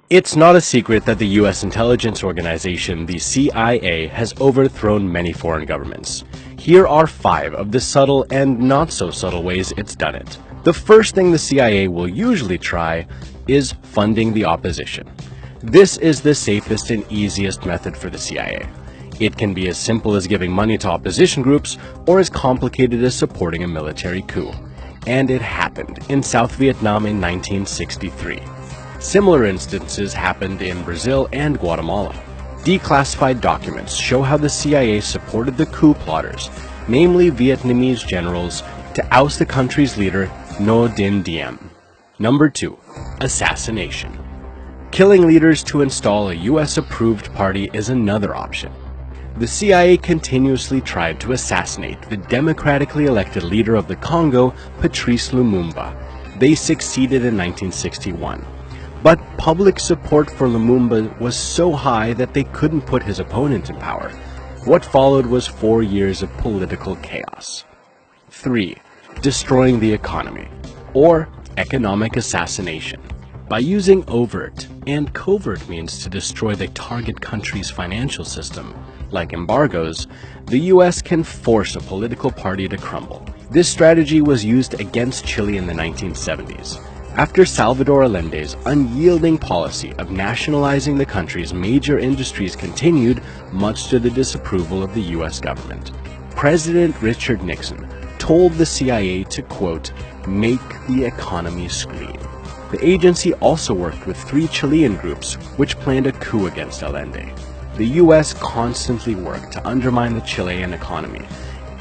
It's not a secret that the U.S. intelligence organization, the CIA, has overthrown many foreign governments. Here are 5 of the subtle and not so subtle ways it's done it. The first thing the CIA will usually try is funding the opposition. This is the safest and easiest method for the CIA. It can be as simple as giving money to opposition groups or as complicated as supporting a military coup. And it happened in South Vietnam in 1963. Similar instances happened in Brazil and Guatemala. Declassified documents show how the CIA supported the coup plotters, namely Vietnamese generals, to oust the country's leader, Ngo Dinh Diem. Number 2. Assassination. Killing leaders to install a US-approved party is another option. The CIA continuously tried to assassinate the democratically elected leader of the Congo, Patrice Lumumba. They succeeded in 1961. But public support for Lumumba was so high that they couldn't put his opponent in power. What followed was 4 years of political chaos. 3. Destroying the economy, or economic assassination. By using overt and covert means to destroy the target country's financial system, like embargoes, the US can force a political party to crumble. This strategy was used against Chile in the 1970s. After Salvador Allende's unyielding policy of nationalizing the country's major industries continued, much to the disapproval of the US government, President Richard Nixon told the CIA to, quote, "make the economy scream." The agency also worked with 3 Chilean groups which planned a coup against Allende. The US constantly worked to undermine the Chilean economy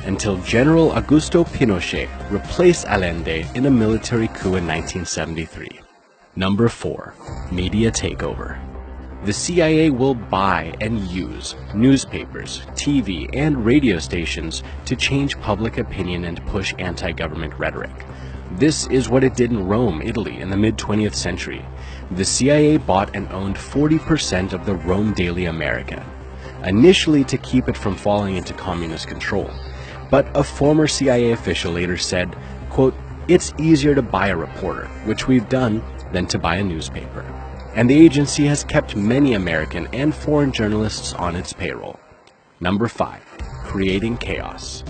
until General Augusto Pinochet replaced Allende in a military coup in 1973. Number 4. Media takeover. The CIA will buy and use newspapers, TV, and radio stations to change public opinion and push anti-government rhetoric. This is what it did in Rome, Italy in the mid-20th century. The CIA bought and owned 40% of the Rome Daily American, initially to keep it from falling into communist control. But a former CIA official later said, quote, "It's easier to buy a reporter, which we've done, than to buy a newspaper." And the agency has kept many American and foreign journalists on its payroll. Number 5. Creating chaos.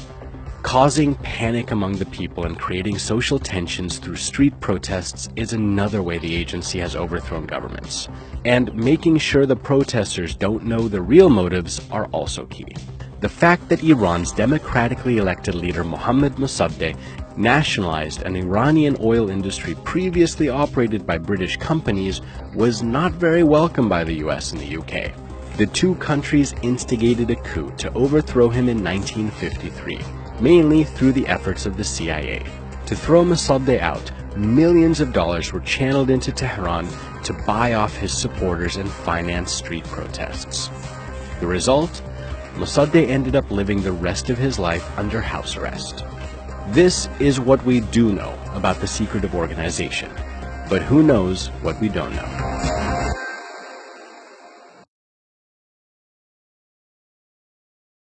Causing panic among the people and creating social tensions through street protests is another way the agency has overthrown governments. And making sure the protesters don't know the real motives are also key. The fact that Iran's democratically elected leader Mohammad Mossadegh nationalized an Iranian oil industry previously operated by British companies was not very welcome by the US and the UK. The 2 countries instigated a coup to overthrow him in 1953, mainly through the efforts of the CIA. To throw Mossadegh out, millions of dollars were channeled into Tehran to buy off his supporters and finance street protests. The result? Mossadegh ended up living the rest of his life under house arrest. This is what we do know about the secretive organization. But who knows what we don't know?